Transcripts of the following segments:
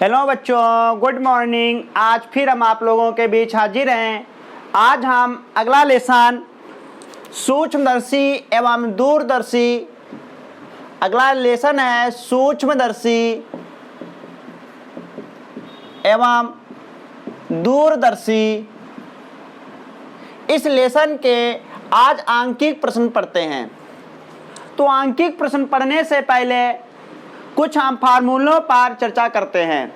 Hello बच्चों, good morning. आज फिर हम आप लोगों के बीच हाजिर हैं। आज हम अगला लेसन सूक्ष्मदर्शी एवं दूरदर्शी, अगला लेसन है सूक्ष्मदर्शी एवं दूरदर्शी। इस लेसन के आज आंकिक प्रश्न पढ़ते हैं। तो आंकिक प्रश्न पढ़ने से पहले कुछ हम फार्मूलों पर चर्चा करते हैं।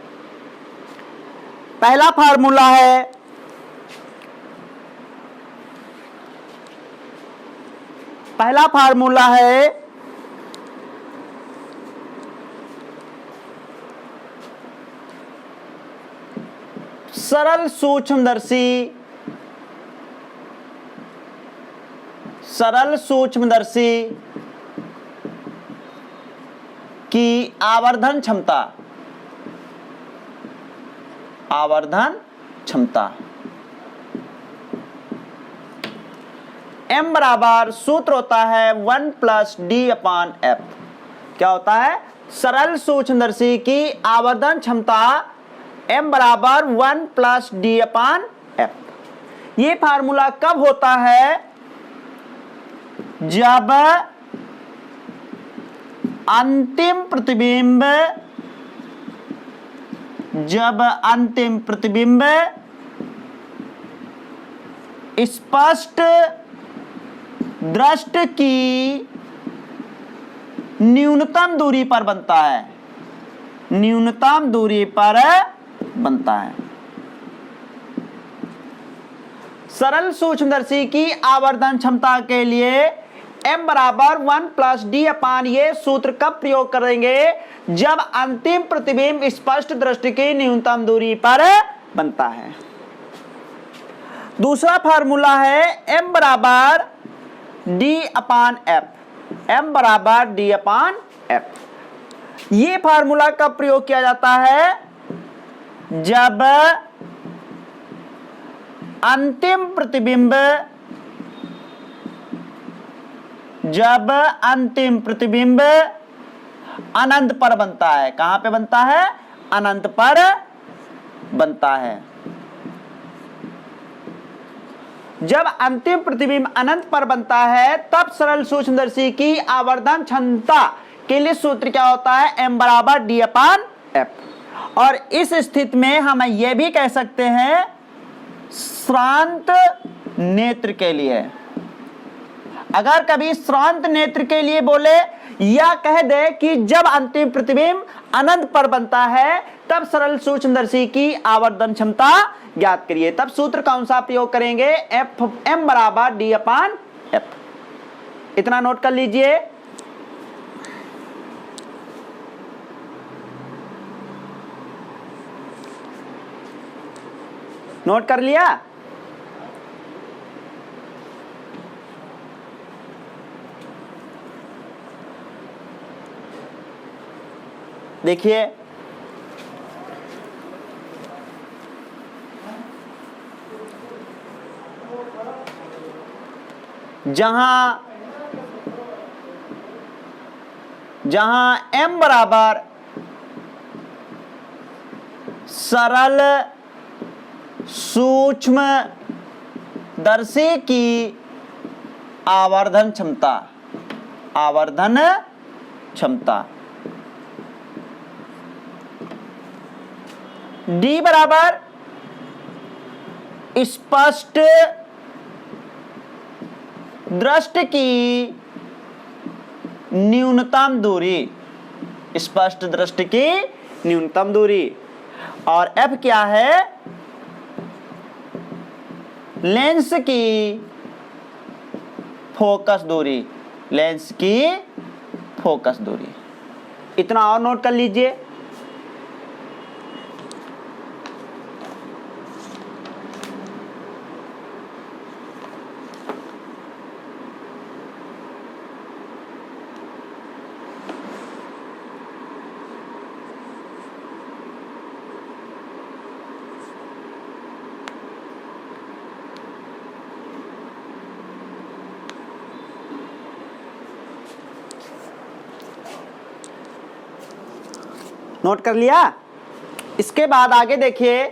पहला फार्मूला है सरल सूक्ष्मदर्शी की आवर्धन क्षमता m बराबर सूत्र होता है 1+d/f। क्या होता है? सरल सूक्ष्मदर्शी की आवर्धन क्षमता m बराबर 1+d/f। ये फार्मूला कब होता है? जब अंतिम प्रतिबिंब स्पष्ट दृष्टि की न्यूनतम दूरी पर बनता है। सरल सूक्ष्मदर्शी की आवर्धन क्षमता के लिए m बराबर 1+d/, ये सूत्र कब प्रयोग करेंगे? जब अंतिम प्रतिबिंब स्पष्ट दृष्टि की न्यूनतम दूरी पर बनता है। दूसरा फार्मूला है m बराबर d/f। ये फार्मूला कब प्रयोग किया जाता है? जब अंतिम प्रतिबिंब अनंत पर बनता है। कहां पे बनता है? अनंत पर बनता है। जब अंतिम प्रतिबिंब अनंत पर बनता है तब सरल सूक्ष्मदर्शी की आवर्धन क्षमता के लिए सूत्र क्या होता है? m बराबर d/f। और इस स्थिति में हम यह भी कह सकते हैं श्रांत नेत्र के लिए, अगर कभी श्रांत नेत्र के लिए बोले या कह दे कि जब अंतिम प्रतिबिंब अनंत पर बनता है तब सरल सूक्ष्मदर्शी की आवर्धन क्षमता ज्ञात करिए। तब सूत्र कौन सा प्रयोग करेंगे? m बराबर d/f। इतना नोट कर लीजिए। नोट कर लिया? देखिए, जहां m बराबर सरल सूक्ष्मदर्शी की आवर्धन क्षमता d बराबर स्पष्ट दृष्टि की न्यूनतम दूरी, और f क्या है? लेंस की फोकस दूरी। इतना और नोट कर लीजिए। नोट कर लिया? इसके बाद आगे देखिए,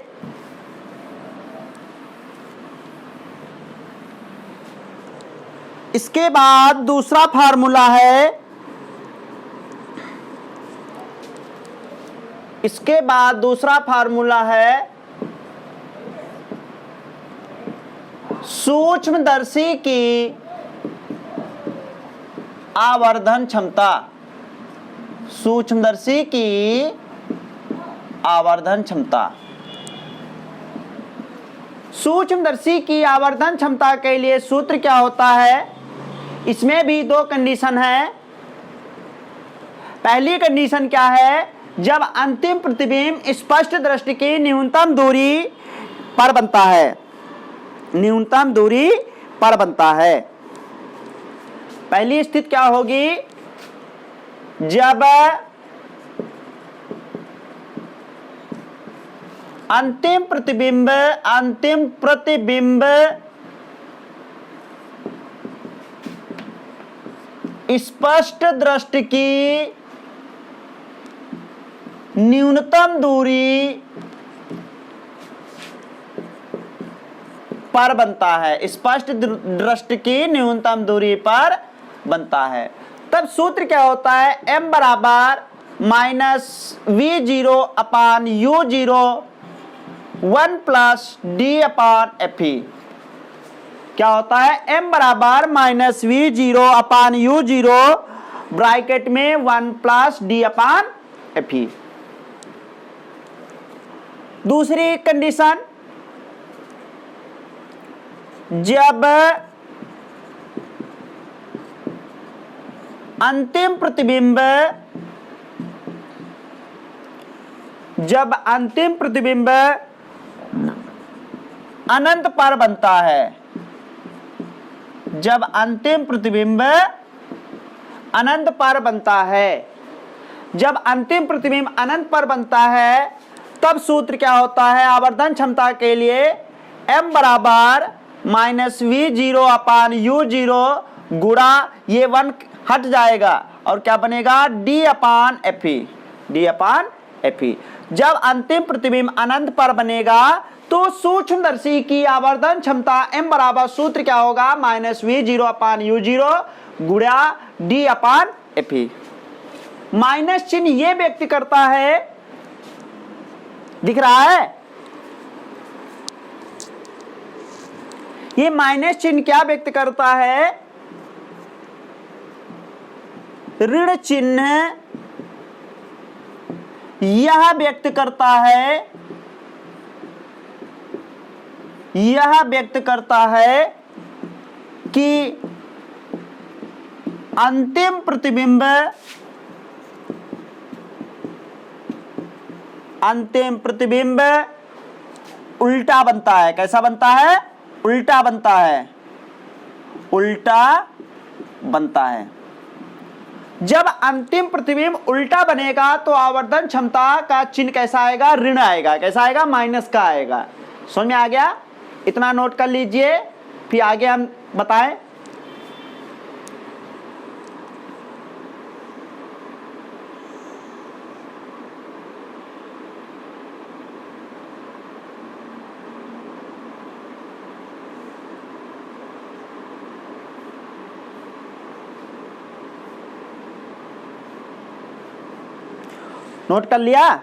इसके बाद दूसरा फार्मूला है, इसके बाद दूसरा फार्मूला है सूक्ष्मदर्शी की आवर्धन क्षमता। सूक्ष्मदर्शी की आवर्धन क्षमता। सूक्ष्मदर्शी की आवर्धन क्षमता के लिए सूत्र क्या होता है? इसमें भी दो कंडीशन है। पहली कंडीशन क्या है? जब अंतिम प्रतिबिंब स्पष्ट दृष्टि की न्यूनतम दूरी पर बनता है। न्यूनतम दूरी पर बनता है। पहली स्थिति क्या होगी? जब अंतिम प्रतिबिंब स्पष्ट दृष्टि की न्यूनतम दूरी पर बनता है। स्पष्ट दृष्टि की न्यूनतम दूरी पर बनता है। तब सूत्र क्या होता है? m बराबर -v0 अपान u0 1 प्लस d अपान fe। क्या होता है? m बराबर -v0 अपान u0 ब्रैकेट में 1 प्लस d अपान fe। दूसरी कंडीशन, जब अंतिम प्रतिबिंब अनंत पर बनता है। जब अंतिम प्रतिबिंब अनंत पर बनता है। जब अंतिम प्रतिबिंब अनंत पर बनता है तब सूत्र क्या होता है? आवर्धन क्षमता के लिए m बराबर -v0 अपान u0 गुणा ये 1 हट जाएगा और क्या बनेगा? d अपान fe। d अपान fe। जब अंतिम प्रतिबिंब अनंत पर बनेगा तो सूक्ष्मदर्शी की आवर्धन क्षमता m बराबर सूत्र क्या होगा? -v0 अपान u0 गुणा d अपान fe। माइनस चिन्ह ये व्यक्त करता है, दिख रहा है? ये माइनस चिन्ह क्या व्यक्त करता है? ऋण चिन्ह यह व्यक्त करता है, यह व्यक्त करता है कि अंतिम प्रतिबिंब उल्टा बनता है। कैसा बनता है? उल्टा बनता है। उल्टा बनता है। जब अंतिम प्रतिबिंब उल्टा बनेगा तो आवर्धन क्षमता का चिन्ह कैसा आएगा? ऋण आएगा। कैसा आएगा? माइनस का आएगा। समझ में आ गया? इतना नोट कर लीजिए, फिर आगे हम बताएं। नोट कर लिया?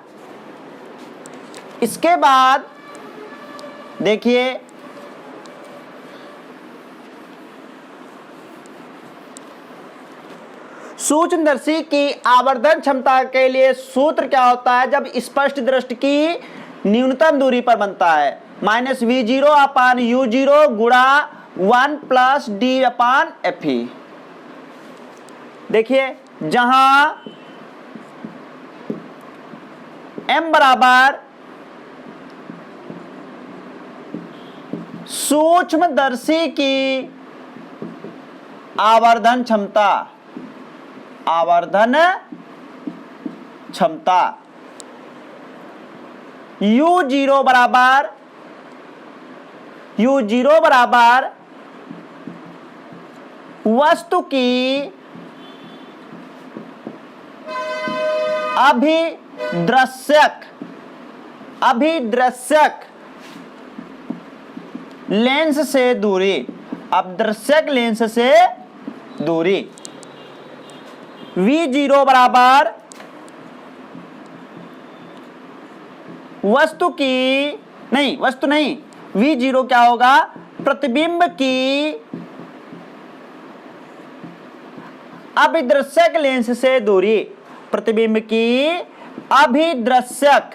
इसके बाद देखिए, सूक्ष्मदर्शी की आवर्धन क्षमता के लिए सूत्र क्या होता है? जब स्पष्ट दृष्टि की न्यूनतम दूरी पर बनता है। -v0 अपान u0 गुणा 1 प्लस d अपान fe। देखिए, जहां m बराबर सूक्ष्मदर्शी की आवर्धन क्षमता, आवर्धन क्षमता u0 बराबर वस्तु की अभिदृश्यक अभिदृश्यक लेंस से दूरी, अभिदृश्यक लेंस से दूरी। v0 बराबर वस्तु नहीं, v0 क्या होगा, प्रतिबिंब की अभिदृश्यक लेंस से दूरी, प्रतिबिंब की अभिदृश्यक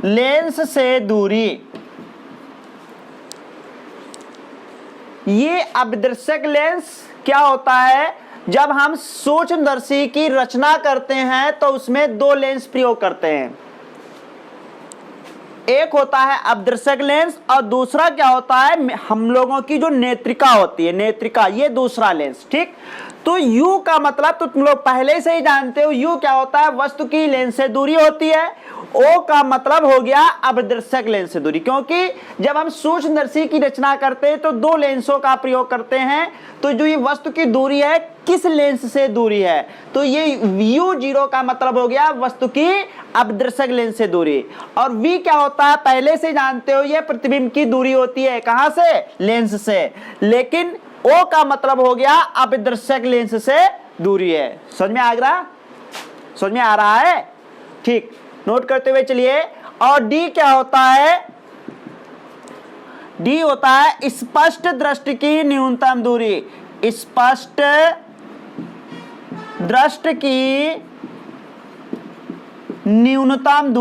लेंस से दूरी। ये अभिदृश्यक लेंस क्या होता है, जब हम सूक्ष्मदर्शी की रचना करते हैं तो उसमें दो लेंस प्रयोग करते हैं, एक होता है अभिदृश्यक लेंस और दूसरा क्या होता है, हम लोगों की जो नेत्रिका होती है, नेत्रिका, ये दूसरा लेंस। ठीक, तो U का मतलब तो तुम लोग पहले से ही जानते हो, U क्या होता है, वस्तु की लेंस से दूरी होती है। O का मतलब हो गया अभिदृश्यक लेंस से दूरी, क्योंकि जब हम सूक्ष्मदर्शी की रचना करते हैं तो दो लेंसों का प्रयोग करते हैं। तो जो ये वस्तु की दूरी है, किस लेंस से दूरी है, तो ये U0 का मतलब हो गया वस्तु की अभिदृश्यक लेंस से दूरी। और V क्या होता है, पहले से जानते हो, ये प्रतिबिंब की दूरी होती है, कहां से, लेंस से। लेकिन O का मतलब हो गया अभिदृश्यक लेंस से दूरी है। समझ में आ रहा है? ठीक, नोट करते हुए चलिए। और D क्या होता है, D होता है स्पष्ट दृष्टि की न्यूनतम दूरी, स्पष्ट दृष्टि की न्यूनतम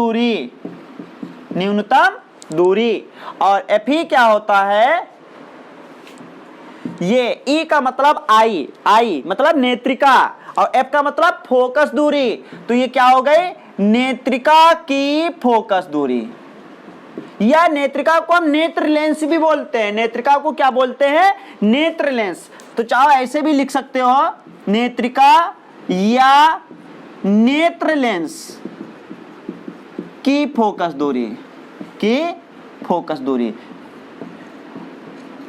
दूरी। और FE क्या होता है, ये E का मतलब I मतलब नेत्रिका, और F का मतलब फोकस दूरी। तो ये क्या हो गई, नेत्रिका की फोकस दूरी, या नेत्रिका को हम नेत्र लेंस भी बोलते हैं। नेत्रिका को क्या बोलते हैं, नेत्र लेंस। तो चाहो ऐसे भी लिख सकते हो, नेत्रिका या नेत्र लेंस की फोकस दूरी।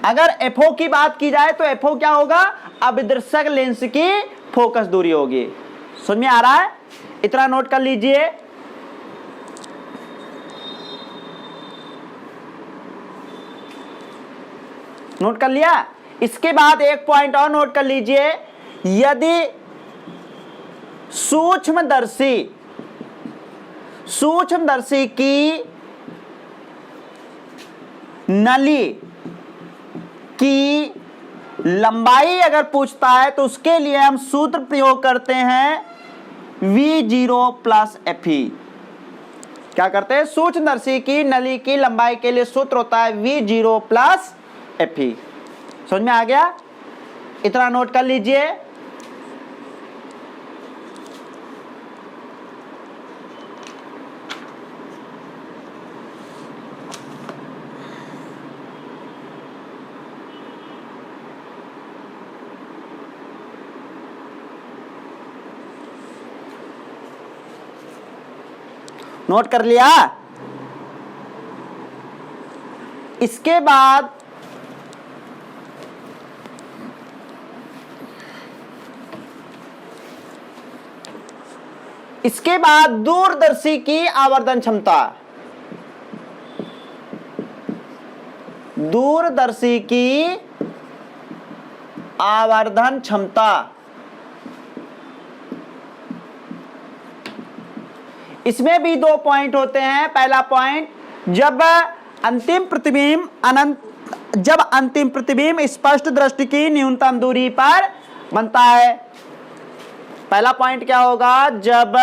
अगर FO की बात की जाए तो FO क्या होगा, अभिदृश्यक लेंस की फोकस दूरी होगी। समझ में आ रहा है? इतना नोट कर लीजिए। नोट कर लिया? इसके बाद एक पॉइंट और नोट कर लीजिए। यदि सूक्ष्मदर्शी की नली की लंबाई अगर पूछता है तो उसके लिए हम सूत्र प्रयोग करते हैं V0 प्लस FE। क्या करते हैं, सूक्ष्मदर्शी की नली की लंबाई के लिए सूत्र होता है V0 प्लस FE। समझ में आ गया? इतना नोट कर लीजिए। नोट कर लिया? इसके बाद दूरदर्शी की आवर्धन क्षमता, दूरदर्शी की आवर्धन क्षमता। इसमें भी दो पॉइंट होते हैं। पहला पॉइंट, जब अंतिम प्रतिबिंब स्पष्ट दृष्टि की न्यूनतम दूरी पर बनता है। पहला पॉइंट क्या होगा, जब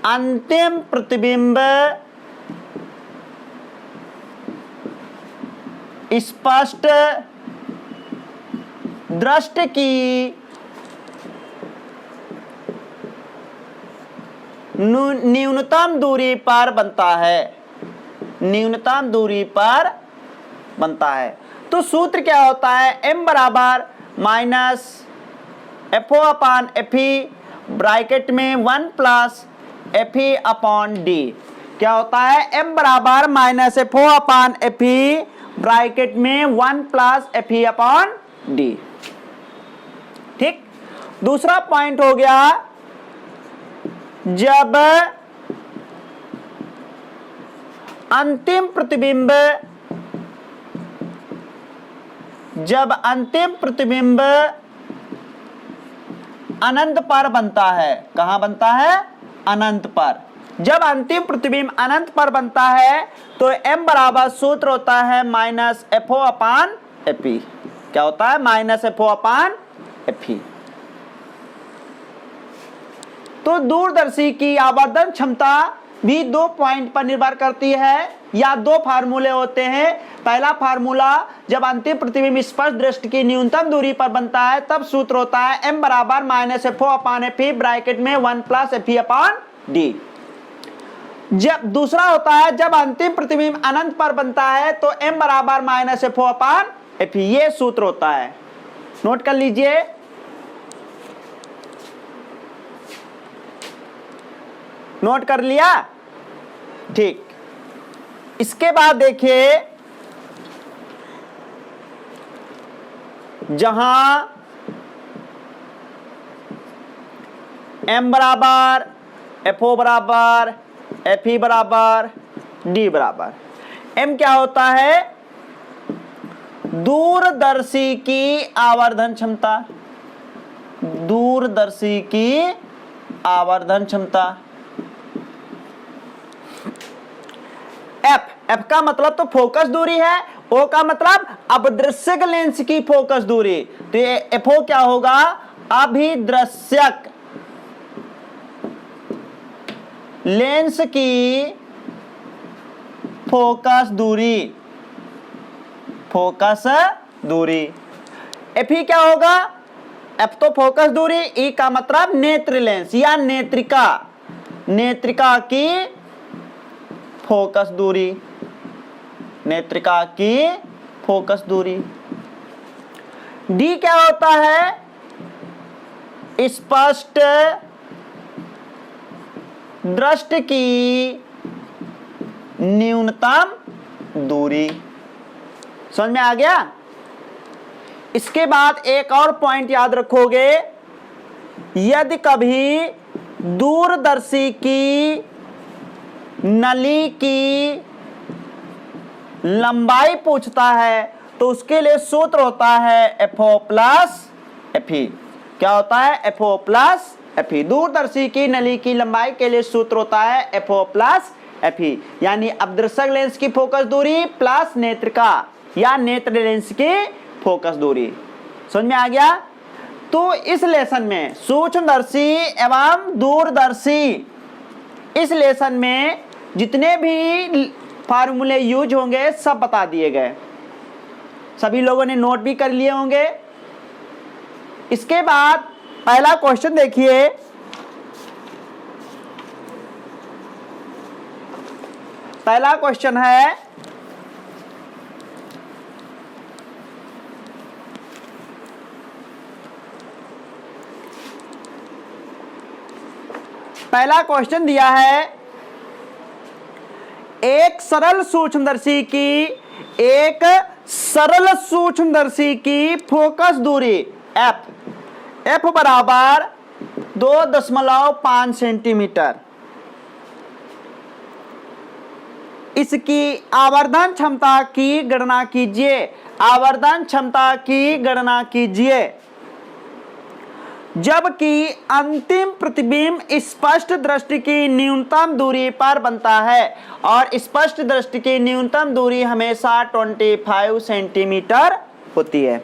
अंतिम प्रतिबिंब स्पष्ट दृष्टि की न्यूनतम दूरी पर बनता है। तो सूत्र क्या होता है, M बराबर minus FO upon FE bracket में 1 प्लस FE अपॉन D। क्या होता है, M बराबर minus FO upon FE bracket में 1 प्लस FE अपॉन D। दूसरा पॉइंट हो गया जब अंतिम प्रतिबिंब अनंत पर बनता है। कहां बनता है? अनंत पर। जब अंतिम प्रतिबिंब अनंत पर बनता है तो m बराबर सूत्र होता है माइनस एफ ओ अपान एपी। क्या होता है? माइनस एफ ओ अपान एपी। तो दूरदर्शी की आवर्धन क्षमता भी 2 पॉइंट पर निर्भर करती है, या 2 फार्मूले होते हैं। पहला फार्मूला जब अंतिम प्रतिबिंब स्पर्श दृष्टि की न्यूनतम दूरी पर बनता है तब सूत्र होता है m बराबर minus F O upon F bracket में 1 प्लस एफ अपान डी। जब दूसरा होता है जब अंतिम प्रतिबिंब अनंत पर बनता है तो m बराबर minus F O upon F, ये सूत्र होता है। नोट कर लीजिए। नोट कर लिया? ठीक। इसके बाद देखिए, जहां m बराबर एफ ओ बराबर एफ ई बराबर डी बराबर, m क्या होता है? दूरदर्शी की आवर्धन क्षमता। दूरदर्शी की आवर्धन क्षमता। एफ का मतलब तो फोकस दूरी है, ओ का मतलब अभिदृश्यक लेंस की फोकस दूरी। तो ये एफ ओ क्या होगा? अभिदृश्यक लेंस की फोकस दूरी। फोकस दूरी। एफ ई क्या होगा? एफ तो फोकस दूरी, ई का मतलब नेत्र लेंस या नेत्रिका। नेत्रिका की फोकस दूरी। नेत्रिका की फोकस दूरी। डी क्या होता है? स्पष्ट दृष्टि की न्यूनतम दूरी। समझ में आ गया? इसके बाद एक और पॉइंट याद रखोगे, यदि कभी दूरदर्शी की नली की लंबाई पूछता है तो उसके लिए सूत्र होता है F O plus F E. क्या होता है? F O plus F E. दूरदर्शी की नली की लंबाई के लिए सूत्र होता है F O plus F E, यानी अभिदृश्यक लेंस की फोकस दूरी प्लस नेत्रिका या नेत्र लेंस की फोकस दूरी। समझ में आ गया? तो इस लेसन में सूक्ष्मदर्शी एवं दूरदर्शी, इस लेसन में जितने भी फार्मूले यूज होंगे सब बता दिए गए। सभी लोगों ने नोट भी कर लिए होंगे। इसके बाद पहला क्वेश्चन देखिए। पहला क्वेश्चन है, पहला क्वेश्चन दिया है, एक सरल सूक्ष्मदर्शी की फोकस दूरी एफ बराबर 2.5 सेंटीमीटर। इसकी आवर्धन क्षमता की गणना कीजिए। आवर्धन क्षमता की गणना कीजिए जबकि अंतिम प्रतिबिंब स्पष्ट दृष्टि की न्यूनतम दूरी पर बनता है, और स्पष्ट दृष्टि की न्यूनतम दूरी हमेशा 25 सेंटीमीटर होती है।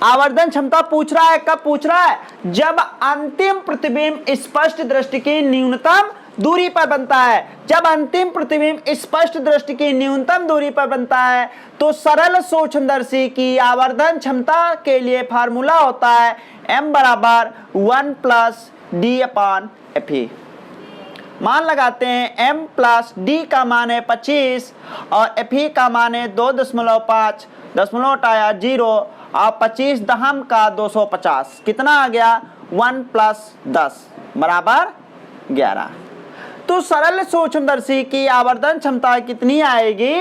आवर्धन क्षमता पूछ रहा है, कब पूछ रहा है? जब अंतिम प्रतिबिंब स्पष्ट दृष्टि की न्यूनतम दूरी पर बनता है। जब अंतिम प्रतिबिंब स्पष्ट दृष्टि की न्यूनतम दूरी पर बनता है तो सरल सूक्ष्मदर्शी की आवर्धन क्षमता के लिए फार्मूला होता है m बराबर 1 plus D upon F E. मान लगाते हैं m प्लस डी का मान है 25 और एफ ई का मान है 2.5, 0 हटाया 0 और 25 दहम का 250। कितना आ गया? 1 प्लस 10 बराबर 11। तो सरल सूक्ष्मदर्शी की आवर्धन क्षमता कितनी आएगी?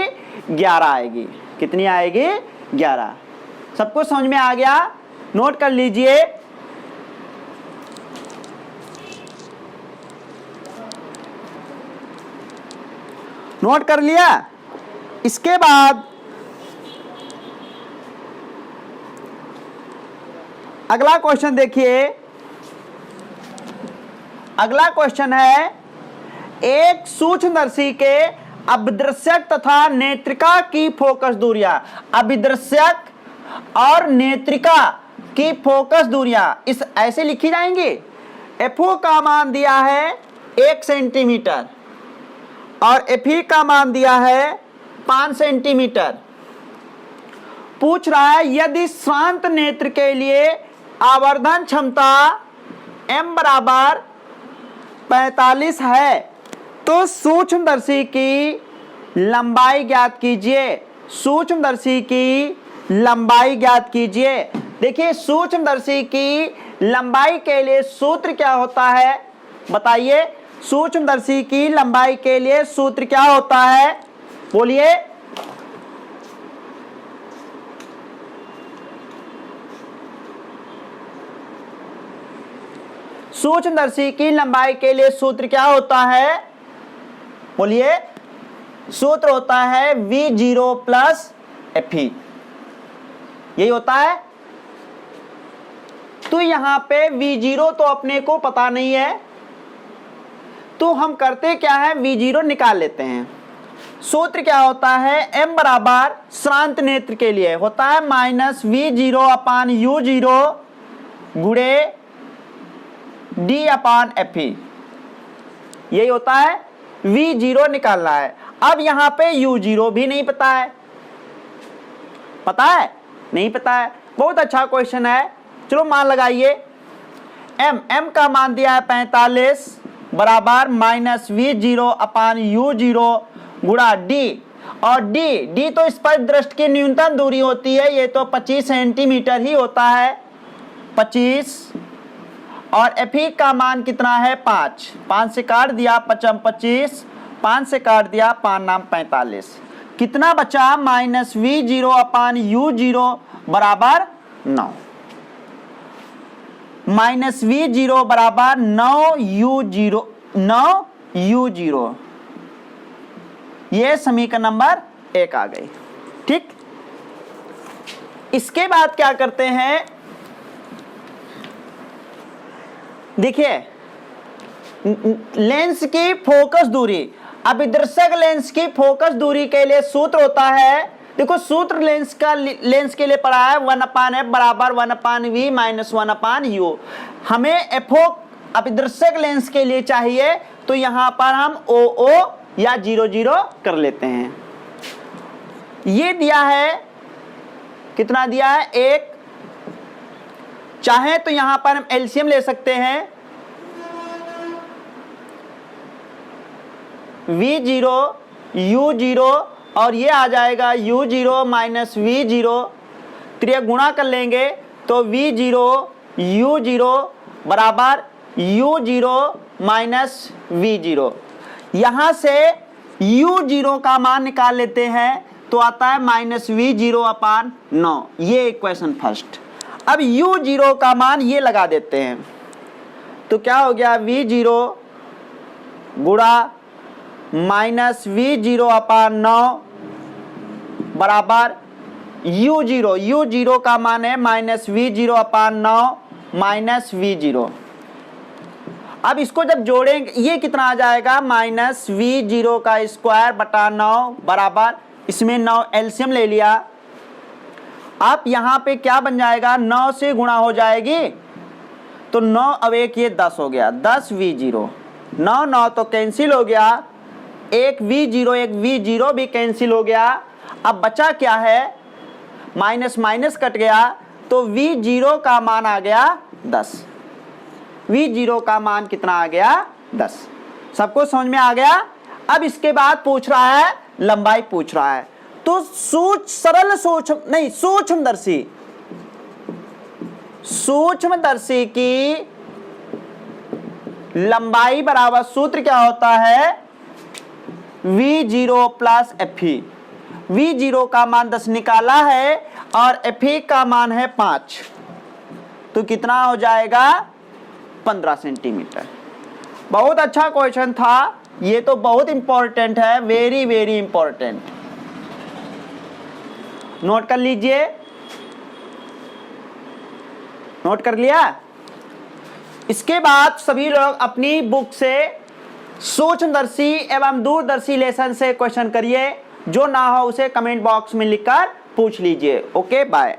11 आएगी। कितनी आएगी? 11। सबको समझ में आ गया? नोट कर लीजिए। नोट कर लिया। इसके बाद अगला क्वेश्चन देखिए। अगला क्वेश्चन है, एक सूक्ष्मदर्शी के अभिदृश्यक तथा नेत्रिका की फोकस दूरियां, अभिदृश्यक और नेत्रिका की फोकस दूरियां इस ऐसे लिखी जाएंगी। एफओ का मान दिया है 1 सेंटीमीटर और एफई का मान दिया है 5 सेंटीमीटर। पूछ रहा है यदि श्रांत नेत्र के लिए आवर्धन क्षमता m बराबर 45 है तो सूक्ष्मदर्शी की लंबाई ज्ञात कीजिए। सूक्ष्मदर्शी की लंबाई ज्ञात कीजिए। देखिए सूक्ष्मदर्शी की लंबाई के लिए सूत्र क्या होता है बताइए। सूक्ष्मदर्शी की लंबाई के लिए सूत्र क्या होता है बोलिए। सूक्ष्मदर्शी की लंबाई के लिए सूत्र क्या होता है बोलिए। सूत्र होता है V0 प्लस FE, यही होता है। तो यहां पे V0 तो अपने को पता नहीं है, तो हम करते क्या है V0 निकाल लेते हैं। सूत्र क्या होता है m बराबर श्रांत नेत्र के लिए होता है माइनस V0 अपान U0 गुणे D अपान FE, यही होता है। V0 निकालना है। अब यहां पे U0 भी नहीं पता है। पता है नहीं पता है। बहुत अच्छा क्वेश्चन है, चलो मान लगाइए। m का मान दिया है 45 बराबर माइनस V0 अपान U0 गुणा D, और D तो स्पर्श दृष्टि की न्यूनतम दूरी होती है, ये तो 25 सेंटीमीटर ही होता है 25, और FE का मान कितना है 5 से काट दिया 25, 5 से काट दिया 5 नाम 45, कितना बचा माइनस V0 अपान U0 बराबर 9, माइनस V0 बराबर 9 U0, ये समीकरण नंबर 1 आ गई। ठीक, इसके बाद क्या करते हैं देखिए, लेंस की फोकस दूरी, अभिदर्शक लेंस की फोकस दूरी के लिए सूत्र होता है, देखो सूत्र लेंस के लिए पढ़ा है 1/f बराबर 1/v माइनस 1/u। हमें एफओ अभिदर्शक लेंस के लिए चाहिए, तो यहां पर हम OO या 0 कर लेते हैं। ये दिया है, कितना दिया है 1, चाहे तो यहां पर हम एलसीएम ले सकते हैं। V0 U0 और ये आ जाएगा U0 माइनस V0, तो ये गुणा कर लेंगे तो V0 U0 बराबर U0 माइनस V0। यहां से U0 का मान निकाल लेते हैं तो आता है माइनस V0 अपान 9, ये इक्वेशन फर्स्ट। अब U0 का मान ये लगा देते हैं, तो क्या हो गया V0 गुणा माइनस V0 अपान 9 बराबर U0 का मान है माइनस V0 अपान 9 माइनस V0। अब इसको जब जोड़ेंगे ये कितना आ जाएगा माइनस V0 का स्क्वायर बटा 9 बराबर, इसमें 9 एलसीएम ले लिया। अब यहाँ पे क्या बन जाएगा 9 से गुणा हो जाएगी, तो 9 अब एक ये 10 हो गया, 10 V0, 9 तो कैंसिल हो गया, एक V0 भी कैंसिल हो गया। अब बचा क्या है, माइनस माइनस कट गया, तो V0 का मान आ गया 10। V0 का मान कितना आ गया 10। सबको समझ में आ गया। अब इसके बाद पूछ रहा है लंबाई पूछ रहा है, तो सूक्ष्मदर्शी की लंबाई बराबर सूत्र क्या होता है V0 प्लस FE। V0 का मान 10 निकाला है और FE का मान है 5, तो कितना हो जाएगा 15 सेंटीमीटर। बहुत अच्छा क्वेश्चन था, ये तो बहुत इंपॉर्टेंट है, वेरी वेरी इंपॉर्टेंट, नोट कर लीजिए। नोट कर लिया? इसके बाद सभी लोग अपनी बुक से सूक्ष्मदर्शी एवं दूरदर्शी लेसन से क्वेश्चन करिए, जो ना हो उसे कमेंट बॉक्स में लिखकर पूछ लीजिए। Okay bye.